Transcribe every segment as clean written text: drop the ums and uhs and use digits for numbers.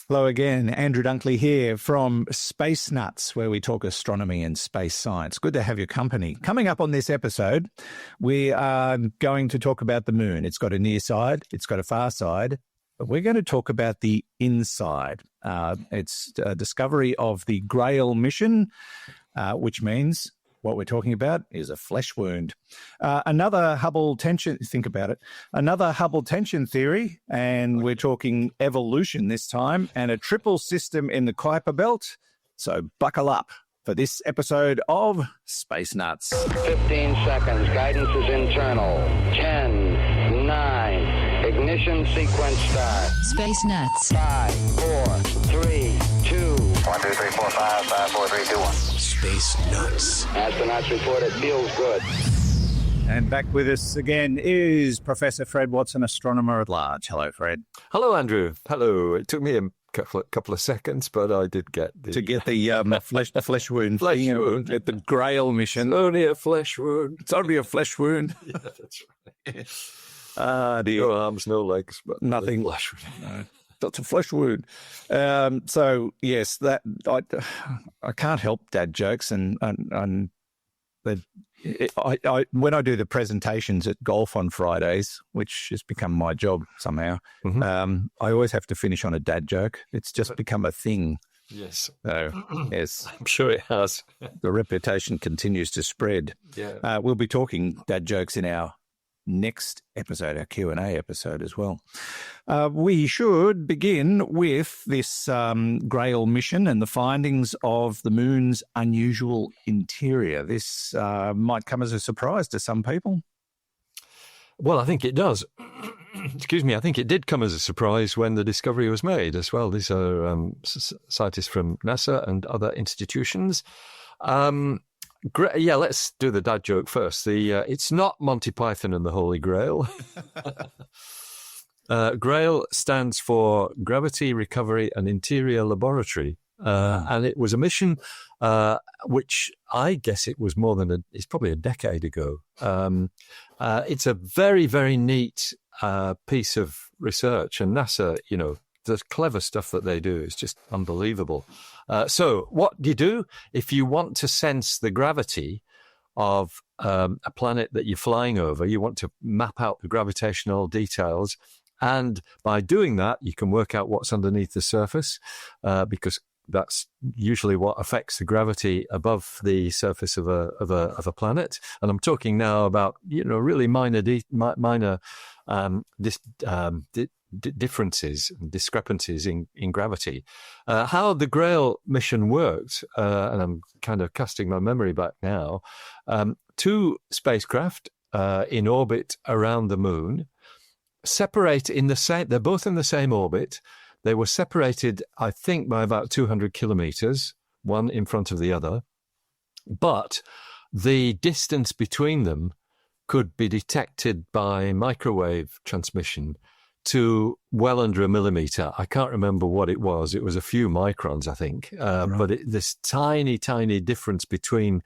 Hello again, Andrew Dunkley here from Space Nuts, where we talk astronomy and space science. Good to have your company. Coming up on this episode, we are going to talk about the moon. It's got a near side, it's got a far side, but we're going to talk about the inside. It's a discovery of the Grail mission, which means what we're talking about is a flesh wound. Another Hubble tension, think about it, another Hubble tension theory, and we're talking evolution this time, and a triple system in the Kuiper Belt. So buckle up for this episode of Space Nuts. 15 seconds, guidance is internal. 10, 9, ignition sequence start. Space Nuts. 5, 4, 3, 2. 1, 2, 3, 4, 5, 5, 4, 3, 2, 1. Space Nuts. Astronauts report it feels good. And back with us again is Professor Fred Watson, astronomer at large. Hello, Fred. Hello, Andrew. Hello. It took me a couple of seconds, but I did get the flesh wound. Flesh wound. At the Grail mission. Only a flesh wound. It's only a flesh wound. Yeah, that's right. No arms, no legs, but nothing. Flesh wound. No. That's a flesh wound. So yes, that I can't help dad jokes, and when I do the presentations at golf on Fridays, which has become my job somehow, I always have to finish on a dad joke. It's just become a thing. Yes. So yes, I'm sure it has. The reputation continues to spread. Yeah. We'll be talking dad jokes in our next episode, our Q&A episode as well. We should begin with this Grail mission and the findings of the moon's unusual interior. This might come as a surprise to some people. Well, I think it does. Excuse me. I think it did come as a surprise when the discovery was made as well. These are scientists from NASA and other institutions. Yeah, let's do the dad joke first. It's not Monty Python and the Holy Grail. Grail stands for Gravity Recovery and Interior Laboratory. And it was a mission which I guess it was it's probably a decade ago. It's a very, very neat piece of research. And NASA, the clever stuff that they do is just unbelievable. So what do you do if you want to sense the gravity of a planet that you're flying over? You want to map out the gravitational details. And by doing that, you can work out what's underneath the surface because that's usually what affects the gravity above the surface of a planet. And I'm talking now about, really minor differences and discrepancies in gravity. How the Grail mission worked, and I'm kind of casting my memory back now, 2 spacecraft in orbit around the moon separate they're both in the same orbit. They were separated, I think, by about 200 kilometers, one in front of the other. But the distance between them could be detected by microwave transmission to well under a millimeter. I can't remember what it was. It was a few microns, I think. Right. But this tiny, tiny difference between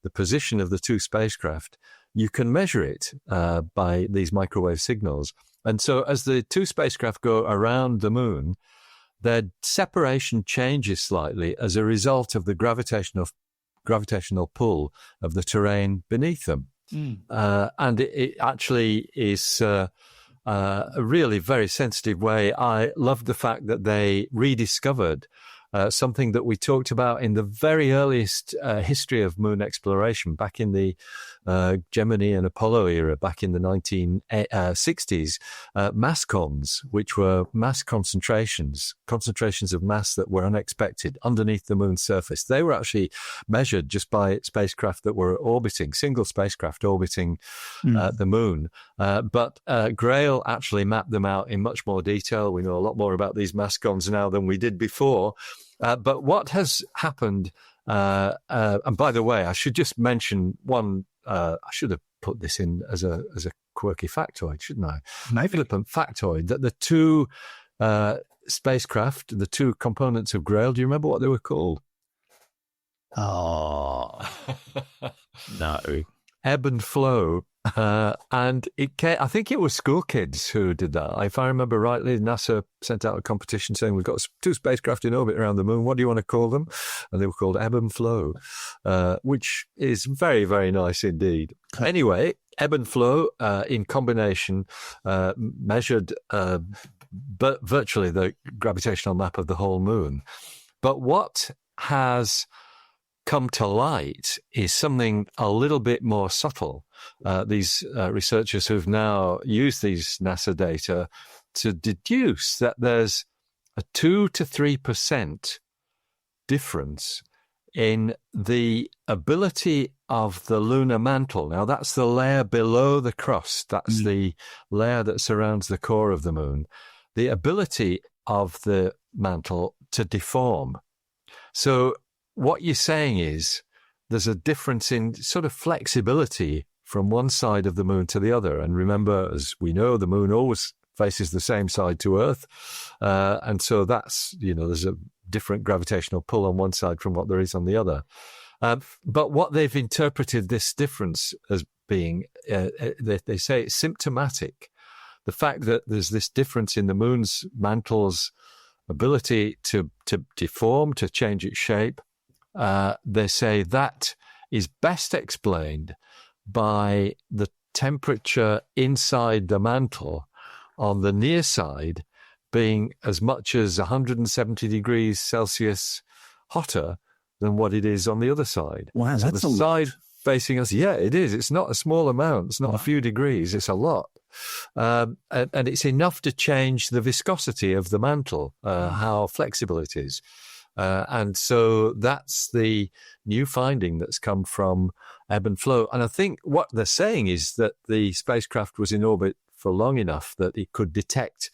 the position of the 2 spacecraft, you can measure it by these microwave signals. And so as the 2 spacecraft go around the moon, their separation changes slightly as a result of the gravitational pull of the terrain beneath them. And it actually is a really very sensitive way. I love the fact that they rediscovered something that we talked about in the very earliest history of moon exploration, back in the Gemini and Apollo era, back in the 1960s, mass cons, which were mass concentrations of mass that were unexpected underneath the moon's surface. They were actually measured just by spacecraft that were single spacecraft orbiting the moon. But Grail actually mapped them out in much more detail. We know a lot more about these mass cons now than we did before. But what has happened, and by the way, I should just mention one, I should have put this in as a quirky factoid, shouldn't I? Maybe. Flippant factoid, that the 2 spacecraft, the 2 components of Grail, do you remember what they were called? Oh, no. ebb and flow. And I think it was school kids who did that. If I remember rightly, NASA sent out a competition saying, we've got 2 spacecraft in orbit around the moon. What do you want to call them? And they were called ebb and flow, which is very, very nice indeed. Anyway, ebb and flow in combination measured virtually the gravitational map of the whole moon. But what has come to light is something a little bit more subtle. These researchers who've now used these NASA data to deduce that there's a 2 to 3% difference in the ability of the lunar mantle. Now, that's the layer below the crust. That's the layer that surrounds the core of the moon. The ability of the mantle to deform. So what you're saying is there's a difference in sort of flexibility from one side of the moon to the other. And remember, as we know, the moon always faces the same side to Earth. And so that's, there's a different gravitational pull on one side from what there is on the other. But what they've interpreted this difference as being, they say it's symptomatic. The fact that there's this difference in the moon's mantle's ability to deform, to change its shape, they say that is best explained by the temperature inside the mantle on the near side being as much as 170 degrees Celsius hotter than what it is on the other side. Wow, so that's the side facing us, yeah, it is. It's not a small amount. It's not a few degrees. It's a lot. And it's enough to change the viscosity of the mantle, how flexible it is. And so that's the new finding that's come from ebb and flow. And I think what they're saying is that the spacecraft was in orbit for long enough that it could detect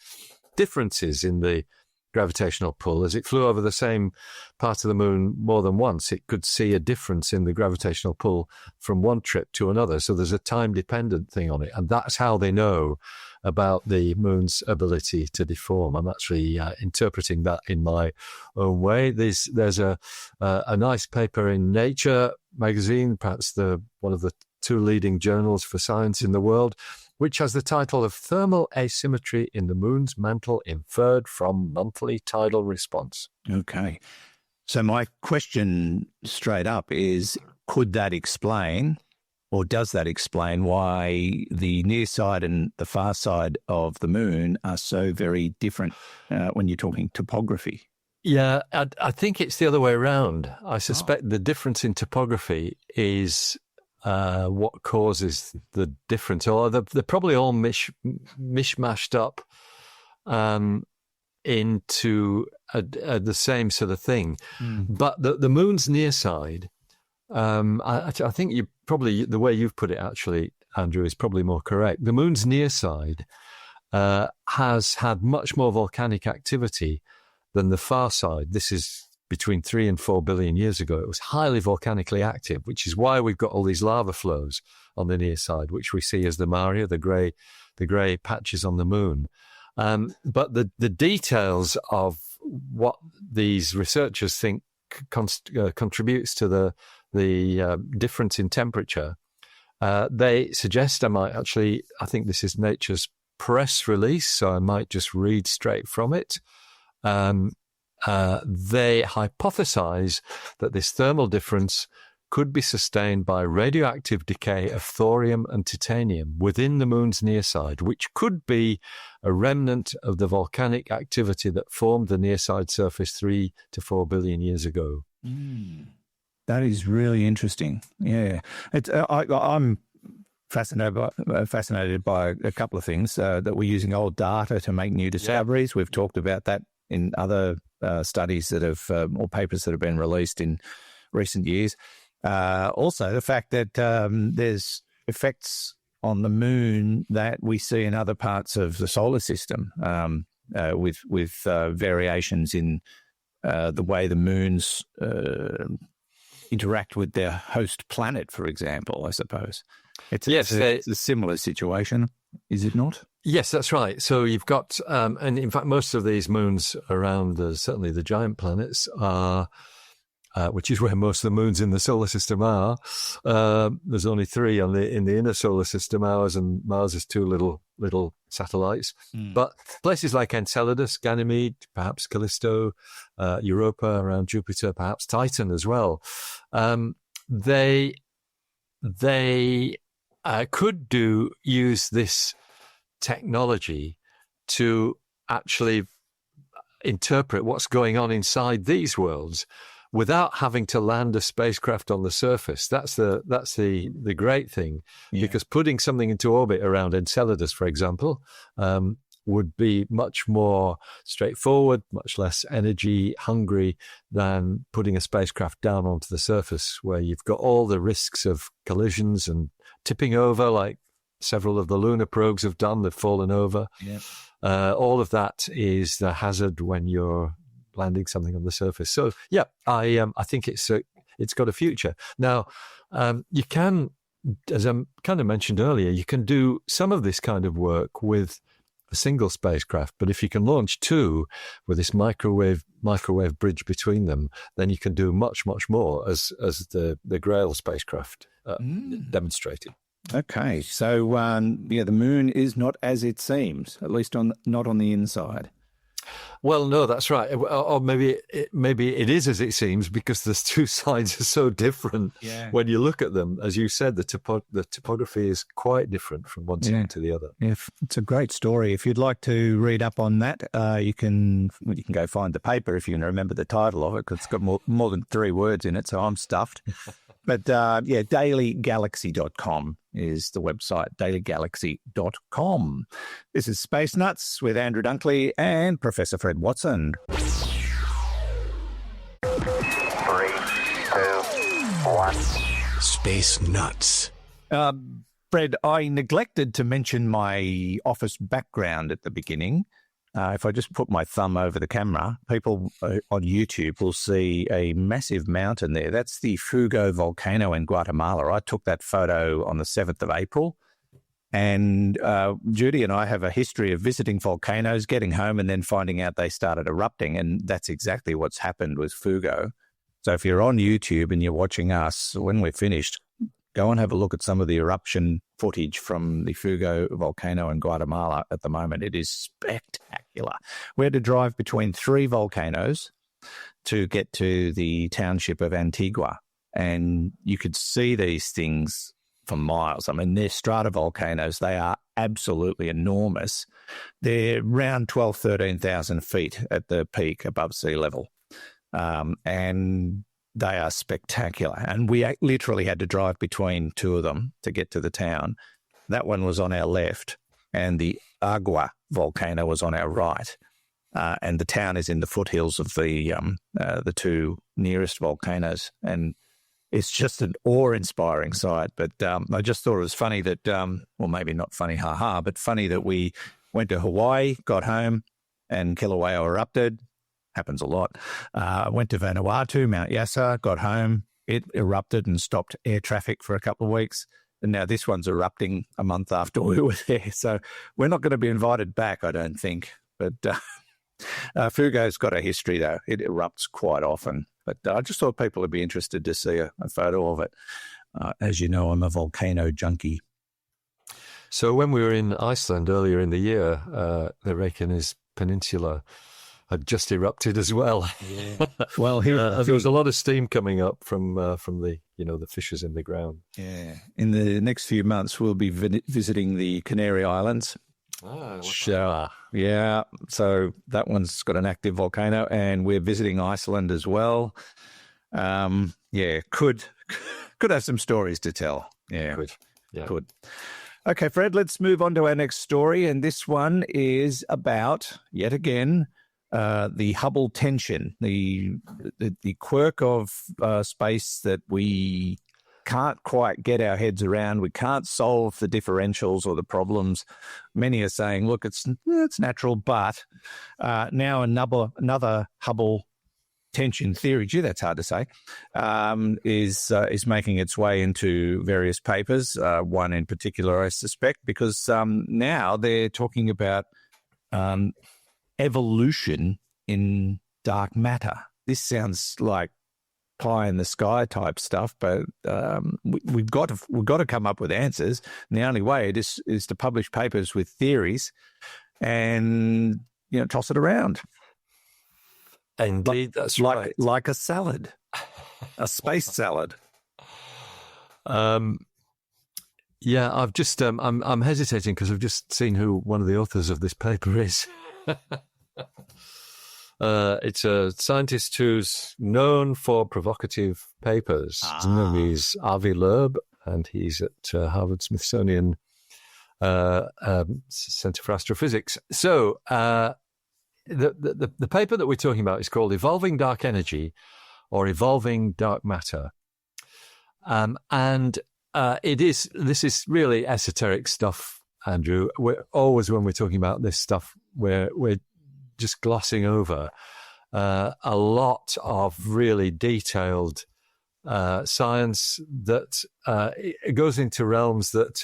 differences in the gravitational pull. As it flew over the same part of the moon more than once, it could see a difference in the gravitational pull from one trip to another. So there's a time-dependent thing on it. And that's how they know about the moon's ability to deform. I'm actually interpreting that in my own way. There's a nice paper in Nature magazine, perhaps one of the 2 leading journals for science in the world, which has the title of Thermal Asymmetry in the Moon's Mantle Inferred from Monthly Tidal Response. Okay. So my question straight up is, could that explain, or does that explain why the near side and the far side of the moon are so very different when you're talking topography? Yeah, I think it's the other way around. I suspect the difference in topography is what causes the difference. Or they're probably all mishmashed up into the same sort of thing. But the moon's near side, I think you probably, the way you've put it actually, Andrew, is probably more correct. The moon's near side has had much more volcanic activity than the far side. This is between 3 and 4 billion years ago. It was highly volcanically active, which is why we've got all these lava flows on the near side, which we see as the Maria, the grey patches on the moon. But the details of what these researchers think contributes to the difference in temperature, they suggest I think this is Nature's press release, so I might just read straight from it. They hypothesize that this thermal difference could be sustained by radioactive decay of thorium and titanium within the moon's near side, which could be a remnant of the volcanic activity that formed the near side surface 3 to 4 billion years ago. That is really interesting. Yeah, I'm fascinated by a couple of things, that we're using old data to make new discoveries. We've talked about that in other studies that have, or papers that have been released in recent years. Also, the fact that there's effects on the moon that we see in other parts of the solar system, with variations in the way the moons interact with their host planet, for example, I suppose. It's a similar situation, is it not? Yes, that's right. So you've got, and in fact, most of these moons around, certainly the giant planets, are which is where most of the moons in the solar system are. There's only 3 in the inner solar system, ours and Mars' 2 little satellites. But places like Enceladus, Ganymede, perhaps Callisto, Europa around Jupiter, perhaps Titan as well. They could use this technology to actually interpret what's going on inside these worlds without having to land a spacecraft on the surface. That's the great thing, because putting something into orbit around Enceladus, for example, would be much more straightforward, much less energy hungry than putting a spacecraft down onto the surface, where you've got all the risks of collisions and tipping over, like several of the lunar probes have done. They've fallen over. Yep. All of that is the hazard when you're landing something on the surface. So, yeah, I think it's got a future. Now, you can, as I kind of mentioned earlier, you can do some of this kind of work with a single spacecraft, but if you can launch 2 with this microwave bridge between them, then you can do much, much more, as the Grail spacecraft demonstrated. Okay, so the moon is not as it seems, at least not on the inside. Well, no, that's right. Or maybe it is as it seems, because the 2 sides are so different when you look at them. As you said, the topography is quite different from one side to the other. Yeah, it's a great story. If you'd like to read up on that, you can go find the paper if you can remember the title of it, because it's got more than 3 words in it, so I'm stuffed. But dailygalaxy.com is the website, dailygalaxy.com. This is Space Nuts with Andrew Dunkley and Professor Fred Watson. 3, 2, 1. Space Nuts. Fred, I neglected to mention my office background at the beginning. If I just put my thumb over the camera, people on YouTube will see a massive mountain there. That's the Fuego volcano in Guatemala. I took that photo on the 7th of April. And Judy and I have a history of visiting volcanoes, getting home and then finding out they started erupting. And that's exactly what's happened with Fuego. So if you're on YouTube and you're watching us, when we're finished, go and have a look at some of the eruption footage from the Fuego volcano in Guatemala at the moment. It is spectacular. We had to drive between 3 volcanoes to get to the township of Antigua, and you could see these things for miles. I mean, they're stratovolcanoes. They are absolutely enormous. They're around 13,000 feet at the peak above sea level. And they are spectacular. And we literally had to drive between 2 of them to get to the town. That one was on our left, and the Agua volcano was on our right. And the town is in the foothills of the 2 nearest volcanoes. And it's just an awe-inspiring sight. But I just thought it was funny that, well, maybe not funny, but funny that we went to Hawaii, got home, and Kilauea erupted. Happens a lot. Went to Vanuatu, Mount Yasa, got home. It erupted and stopped air traffic for a couple of weeks. And now this one's erupting a month after we were there. So we're not going to be invited back, I don't think. But Fugo's got a history, though. It erupts quite often. But I just thought people would be interested to see a photo of it. As you know, I'm a volcano junkie. So when we were in Iceland earlier in the year, the Reykjanes Peninsula had just erupted as well. Yeah. Well, here there was a lot of steam coming up from the the fissures in the ground. Yeah. In the next few months, we'll be visiting the Canary Islands. Sure. Yeah. So that one's got an active volcano, and we're visiting Iceland as well. Yeah. Could have some stories to tell. Yeah. Could. Yeah. Could. Okay, Fred. Let's move on to our next story, and this one is about yet again. The Hubble Tension, the quirk of space that we can't quite get our heads around. We can't solve the differentials or the problems. Many are saying, look, it's natural, but now another Hubble tension theory, gee, that's hard to say, is making its way into various papers, one in particular, I suspect, because now they're talking about evolution in dark matter. This sounds like pie in the sky type stuff, but we've got to come up with answers. And the only way is to publish papers with theories and toss it around. Indeed, that's right. Like a salad, a space salad. Yeah, I've just I'm hesitating because I've just seen who one of the authors of this paper is. It's a scientist who's known for provocative papers. His name is Avi Loeb, and he's at Harvard Smithsonian Center for Astrophysics. So the paper that we're talking about is called Evolving Dark Energy or Evolving Dark Matter. This is really esoteric stuff, Andrew. We're always, when we're talking about this stuff, we're just glossing over a lot of really detailed science that it goes into realms that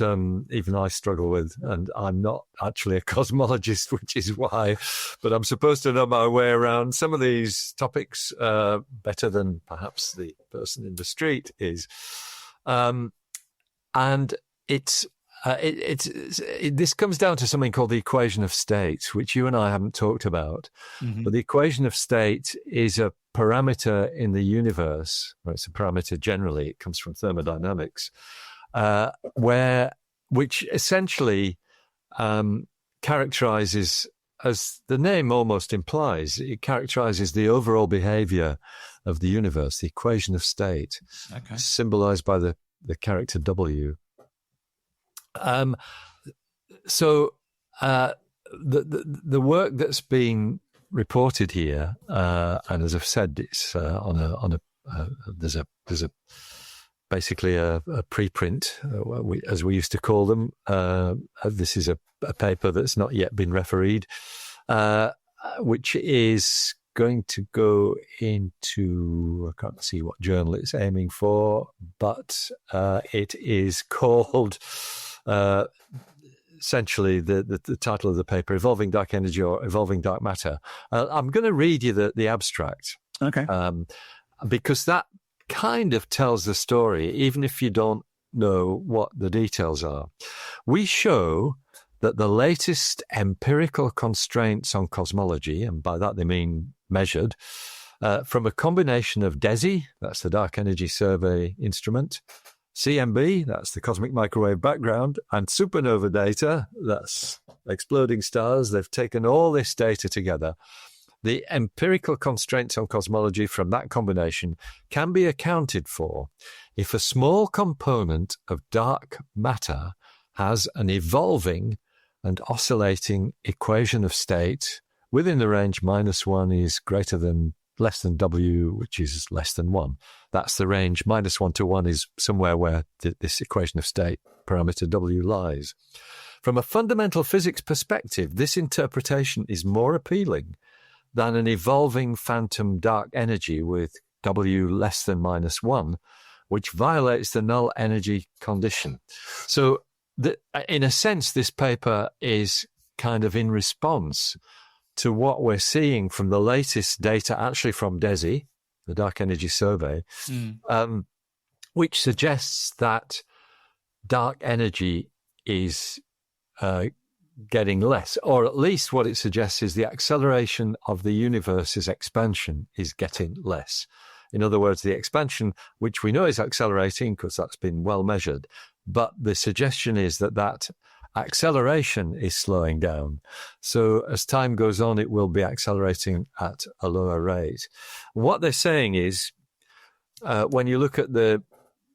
even I struggle with, and I'm not actually a cosmologist, which is why, but I'm supposed to know my way around some of these topics better than perhaps the person in the street is. And this comes down to something called the equation of state, which you and I haven't talked about. Mm-hmm. But the equation of state is a parameter in the universe, or it's a parameter generally. It comes from thermodynamics, which essentially characterizes, as the name almost implies, it characterizes the overall behavior of the universe. The equation of state, symbolized by the character W. So the work that's been reported here, and as I've said, it's there's basically a preprint, as we used to call them. This is a paper that's not yet been refereed, which is going to go into, I can't see what journal it's aiming for, but it is called, essentially, the title of the paper, Evolving Dark Energy or Evolving Dark Matter. I'm going to read you the abstract. Okay. Because that kind of tells the story, even if you don't know what the details are. We show that the latest empirical constraints on cosmology, and by that they mean measured, from a combination of DESI, that's the Dark Energy Survey instrument, CMB, that's the cosmic microwave background, and supernova data, that's exploding stars. They've taken all this data together. The empirical constraints on cosmology from that combination can be accounted for if a small component of dark matter has an evolving and oscillating equation of state within the range -1 is less than W, which is less than 1. That's the range. -1 to 1 is somewhere where this equation of state parameter W lies. From a fundamental physics perspective, this interpretation is more appealing than an evolving phantom dark energy with W less than -1, which violates the null energy condition. So, in a sense, this paper is kind of in response to what we're seeing from the latest data, actually from DESI, the Dark Energy Survey, which suggests that dark energy is getting less, or at least what it suggests is the acceleration of the universe's expansion is getting less. In other words, the expansion, which we know is accelerating because that's been well measured, but the suggestion is that acceleration is slowing down. So as time goes on, it will be accelerating at a lower rate. What they're saying is, when you look at the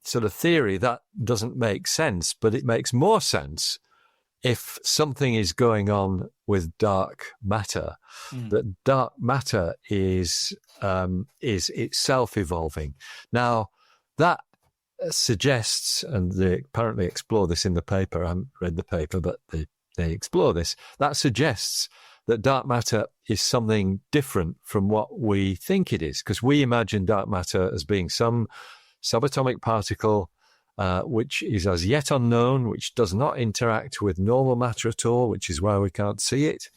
sort of theory, that doesn't make sense, but it makes more sense if something is going on with dark matter. That dark matter is itself evolving. Now, that suggests, and they apparently explore this in the paper, I haven't read the paper, but they explore this, that suggests that dark matter is something different from what we think it is, because we imagine dark matter as being some subatomic particle which is as yet unknown, which does not interact with normal matter at all, which is why we can't see it.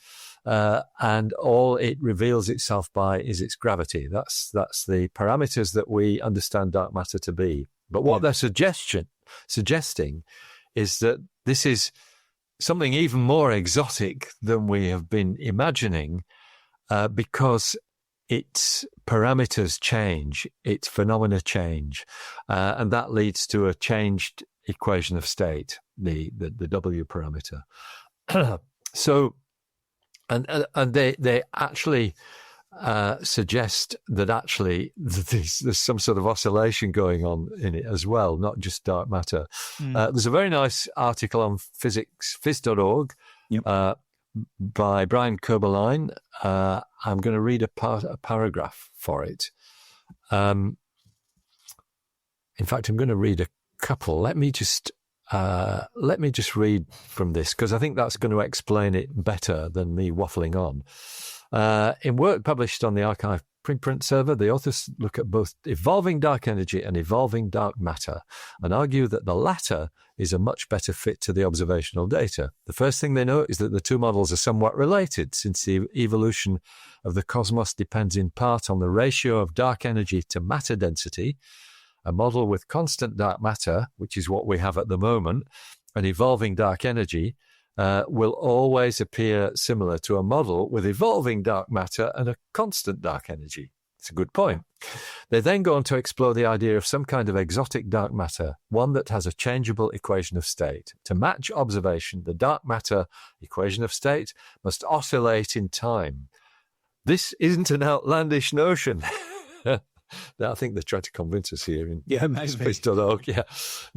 and all it reveals itself by is its gravity. That's the parameters that we understand dark matter to be. But what they're suggesting is that this is something even more exotic than we have been imagining, because its parameters change, its phenomena change, and that leads to a changed equation of state, the W parameter. So, and they actually suggest that actually there's some sort of oscillation going on in it as well, not just dark matter. There's a very nice article on phys.org by Brian Kerbeline. I'm going to read a paragraph for it. In fact, I'm going to read a couple. Let me just read from this, because I think that's going to explain it better than me waffling on. In work published on the arXiv preprint server, the authors look at both evolving dark energy and evolving dark matter and argue that the latter is a much better fit to the observational data. The first thing they note is that the two models are somewhat related, since the evolution of the cosmos depends in part on the ratio of dark energy to matter density. A model with constant dark matter, which is what we have at the moment, and evolving dark energy, will always appear similar to a model with evolving dark matter and a constant dark energy. It's a good point. They then go on to explore the idea of some kind of exotic dark matter, one that has a changeable equation of state. To match observation, the dark matter equation of state must oscillate in time. This isn't an outlandish notion. I think they're trying to convince us here in space.org. Yeah.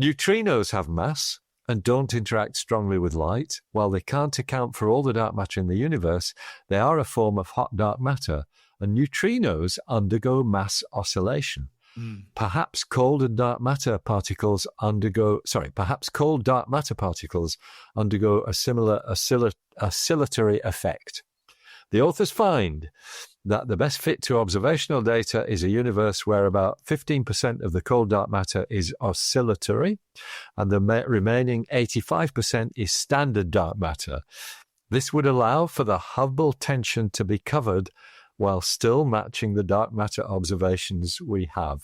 Neutrinos have mass and don't interact strongly with light. While they can't account for all the dark matter in the universe, they are a form of hot dark matter, and neutrinos undergo mass oscillation. Perhaps cold dark matter particles undergo a similar oscillatory effect. The authors find that the best fit to observational data is a universe where about 15% of the cold dark matter is oscillatory and the remaining 85% is standard dark matter. This would allow for the Hubble tension to be covered while still matching the dark matter observations we have.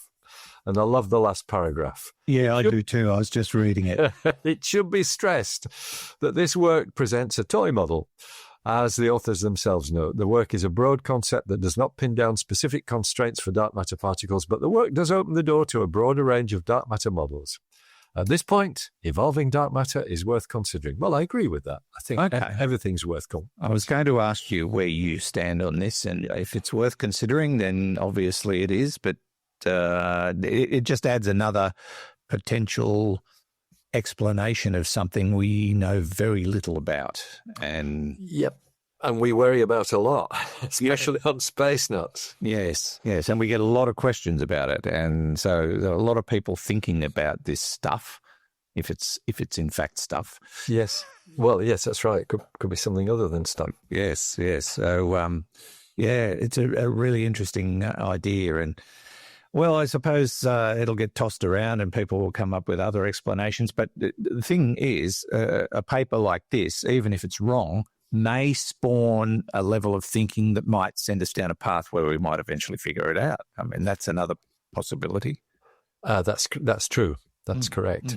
And I love the last paragraph. Yeah, I do too. I was just reading it. It should be stressed that this work presents a toy model. As the authors themselves note, the work is a broad concept that does not pin down specific constraints for dark matter particles, but the work does open the door to a broader range of dark matter models. At this point, evolving dark matter is worth considering. Well, I agree with that. I think everything's worth considering. I was going to ask you where you stand on this, and if it's worth considering, then obviously it is, but it just adds another potential explanation of something we know very little about. And and we worry about a lot, especially on Space Nuts. Yes, and we get a lot of questions about it, and so there are a lot of people thinking about this stuff, if it's in fact stuff. Yes, well, yes, that's right. It could be something other than stuff. Yes. So it's a really interesting idea. And well, I suppose it'll get tossed around and people will come up with other explanations. But the thing is, a paper like this, even if it's wrong, may spawn a level of thinking that might send us down a path where we might eventually figure it out. I mean, that's another possibility. That's true. That's correct.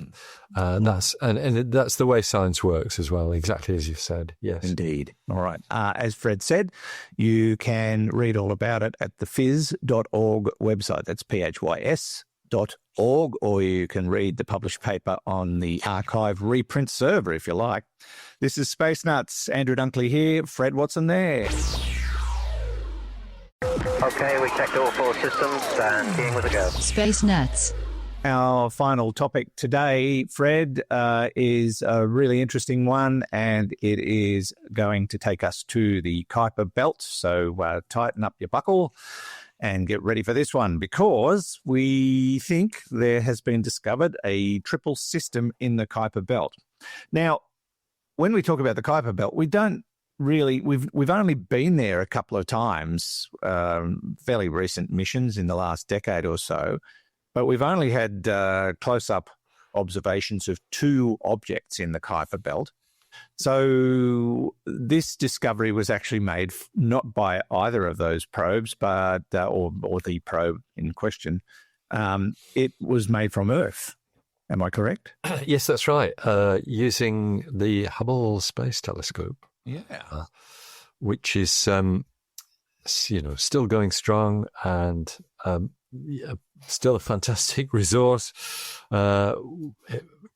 That's the way science works as well, exactly as you said. Yes, indeed. All right. As Fred said, you can read all about it at the phys.org website. That's phys.org, or you can read the published paper on the arXiv reprint server if you like. This is Space Nuts. Andrew Dunkley here. Fred Watson there. Okay, we checked all 4 systems and skiing was a go. Space Nuts. Our final topic today, Fred, is a really interesting one, and it is going to take us to the Kuiper Belt. So tighten up your buckle and get ready for this one, because we think there has been discovered a triple system in the Kuiper Belt. Now, when we talk about the Kuiper Belt, we don't really, we've only been there a couple of times, fairly recent missions in the last decade or so. But we've only had close-up observations of 2 objects in the Kuiper Belt. So this discovery was actually made not by either of those probes, but or the probe in question. It was made from Earth. Am I correct? Yes, that's right. Using the Hubble Space Telescope. Yeah. Which is, still going strong and still a fantastic resource,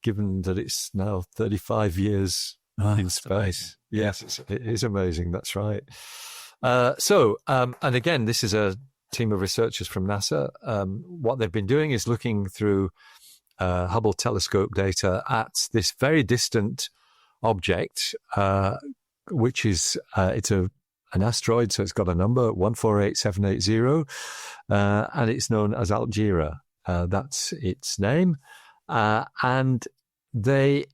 given that it's now 35 years in space. Yes, it is amazing. That's right. And again, this is a team of researchers from NASA. What they've been doing is looking through Hubble telescope data at this very distant object, which is an asteroid, so it's got a number 148780, and it's known as Algira. That's its name, and they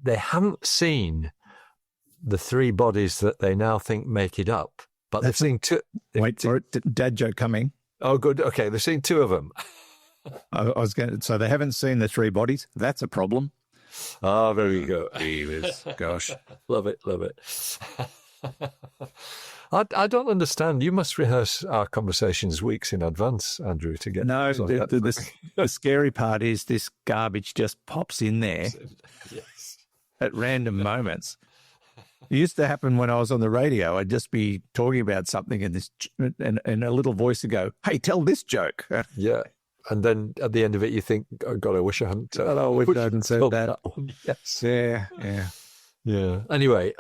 haven't seen the three bodies that they now think make it up, but they've seen two. Wait for it, dad joke coming. Oh, good. Okay, they've seen two of them. So they haven't seen the three bodies. That's a problem. Ah, there we go. Gosh, love it. I don't understand. You must rehearse our conversations weeks in advance, Andrew, to get. No, the scary part is this garbage just pops in there at random moments. It used to happen when I was on the radio. I'd just be talking about something, and a little voice would go, "Hey, tell this joke." Yeah. And then at the end of it, you think, "Oh God, I wish I hadn't." I wish I hadn't said that. Yes. Yeah. Anyway,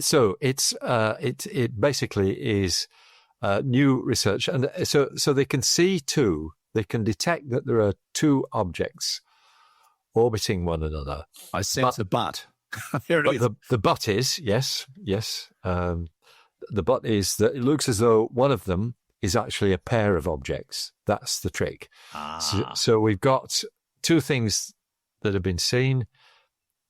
so it basically is new research, and so they can see two. They can detect that there are two objects orbiting one another. I sense a but. The but is yes. The but is that it looks as though one of them is actually a pair of objects. That's the trick. So we've got two things that have been seen,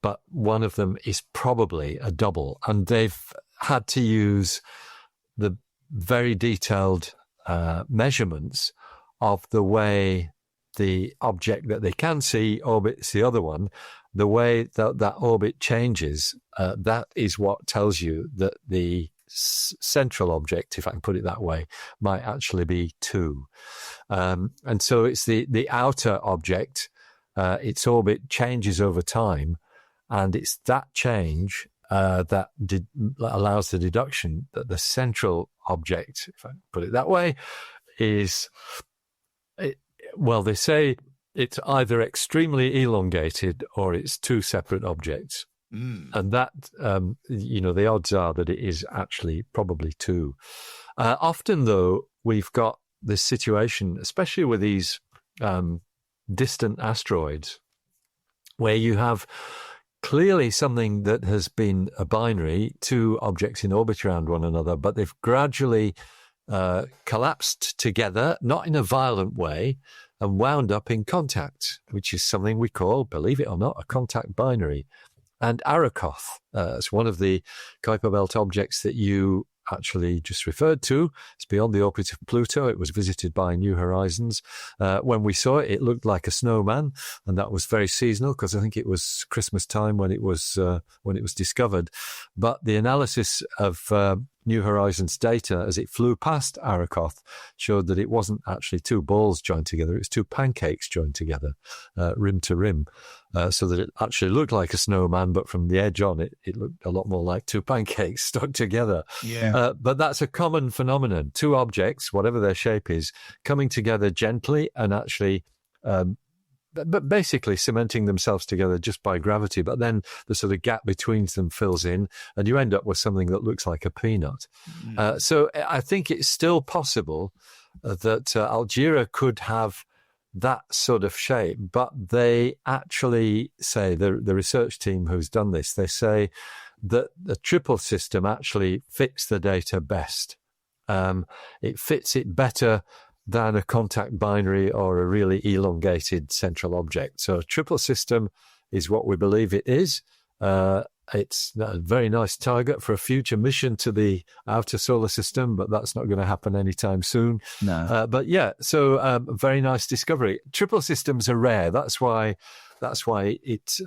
but one of them is probably a double. And they've had to use the very detailed measurements of the way the object that they can see orbits the other one, the way that orbit changes. That is what tells you that the central object, if I can put it that way, might actually be two. And so it's the outer object, its orbit changes over time, and it's that change that allows the deduction that the central object, if I put it that way, is, they say it's either extremely elongated or it's two separate objects. And that, the odds are that it is actually probably two. Often, though, we've got this situation, especially with these distant asteroids, where you have clearly something that has been a binary, two objects in orbit around one another, but they've gradually collapsed together, not in a violent way, and wound up in contact, which is something we call, believe it or not, a contact binary. And Arakoth is one of the Kuiper Belt objects that you actually just referred to. It's beyond the orbit of Pluto. It was visited by New Horizons. When we saw it, it looked like a snowman, and that was very seasonal because I think it was Christmas time when it was discovered. But the analysis of New Horizons data as it flew past Arakoth showed that it wasn't actually two balls joined together. It was two pancakes joined together, rim to rim. So that it actually looked like a snowman, but from the edge on, it looked a lot more like two pancakes stuck together. Yeah. But that's a common phenomenon. Two objects, whatever their shape is, coming together gently and actually, but basically cementing themselves together just by gravity. But then the sort of gap between them fills in, and you end up with something that looks like a peanut. So I think it's still possible that Algira could have that sort of shape, but they actually say, the research team who's done this, they say that the triple system actually fits the data best. It fits it better than a contact binary or a really elongated central object. So a triple system is what we believe it is. It's a very nice target for a future mission to the outer solar system, but that's not going to happen anytime soon. No. But yeah, so very nice discovery. Triple systems are rare. That's why That's why it's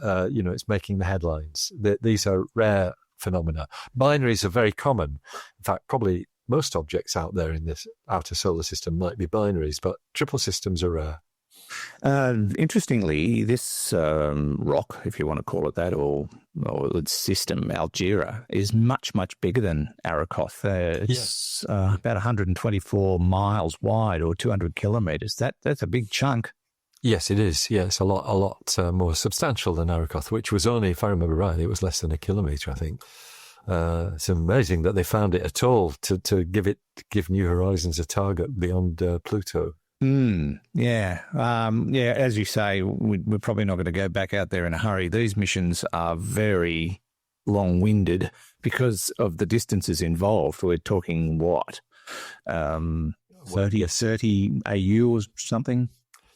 making the headlines. These are rare phenomena. Binaries are very common. In fact, probably most objects out there in this outer solar system might be binaries, but triple systems are rare. Interestingly, this rock, if you want to call it that, or its system, Algira, is much, much bigger than Arakoth. It's about 124 miles wide, or 200 kilometres. That's a big chunk. Yes, it is. Yeah, it's a lot more substantial than Arakoth, which was only, if I remember right, it was less than a kilometre, I think. It's amazing that they found it at all to give New Horizons a target beyond Pluto. Yeah. As you say, we're probably not going to go back out there in a hurry. These missions are very long-winded because of the distances involved. We're talking what? 30 AU or something?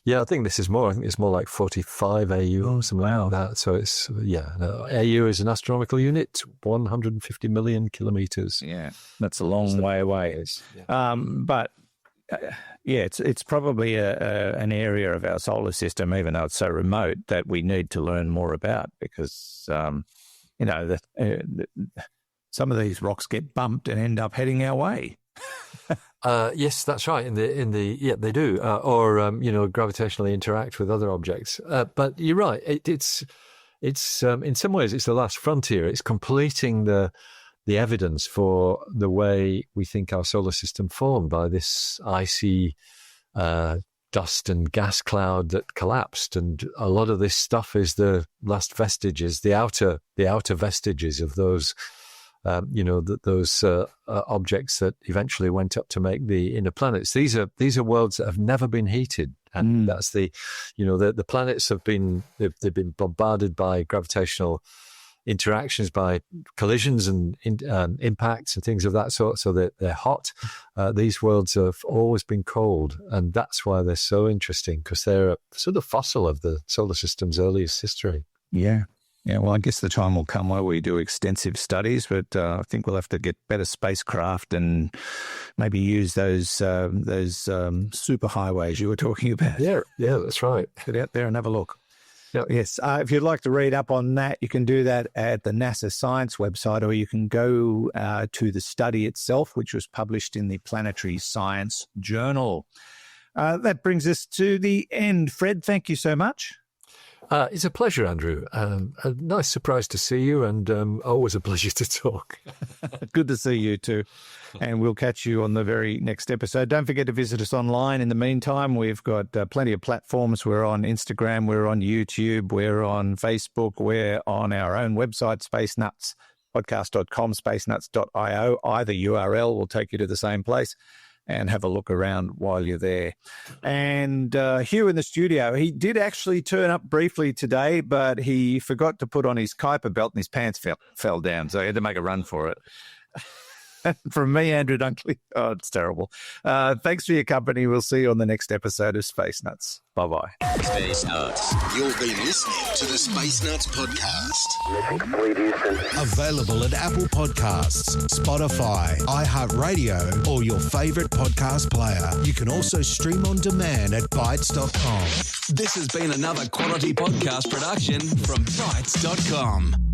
Yeah, I think this is more. I think it's more like 45 AU or something like that. So it's, AU is an astronomical unit, 150 million kilometres. Yeah, that's a long way away. It's probably an area of our solar system, even though it's so remote, that we need to learn more about because, some of these rocks get bumped and end up heading our way. Yes, that's right. They do, or gravitationally interact with other objects. But you're right. It's in some ways it's the last frontier. It's completing the evidence for the way we think our solar system formed by this icy dust and gas cloud that collapsed, and a lot of this stuff is the last vestiges, the outer vestiges of those. Those objects that eventually went up to make the inner planets. These are worlds that have never been heated, and that's the planets they've been bombarded by gravitational interactions, by collisions and impacts and things of that sort. So they're hot. These worlds have always been cold, and that's why they're so interesting, because they're a sort of fossil of the solar system's earliest history. Yeah. Yeah, well, I guess the time will come where we do extensive studies, but I think we'll have to get better spacecraft and maybe use those superhighways you were talking about. Yeah, that's right. Get out there and have a look. Yep. Yes, if you'd like to read up on that, you can do that at the NASA Science website, or you can go to the study itself, which was published in the Planetary Science Journal. That brings us to the end. Fred, thank you so much. It's a pleasure, Andrew. A nice surprise to see you, and always a pleasure to talk. Good to see you too. And we'll catch you on the very next episode. Don't forget to visit us online. In the meantime, we've got plenty of platforms. We're on Instagram, we're on YouTube, we're on Facebook, we're on our own website, spacenutspodcast.com, spacenuts.io. Either URL will take you to the same place. And have a look around while you're there. And Hugh in the studio, he did actually turn up briefly today, but he forgot to put on his Kuiper Belt and his pants fell down, so he had to make a run for it. From me, Andrew Dunkley. Oh, it's terrible. Thanks for your company. We'll see you on the next episode of Space Nuts. Bye-bye. Space Nuts. You've been listening to the Space Nuts podcast. Mission complete, Houston. Available at Apple Podcasts, Spotify, iHeartRadio, or your favorite podcast player. You can also stream on demand at Bytes.com. This has been another quality podcast production from Bytes.com.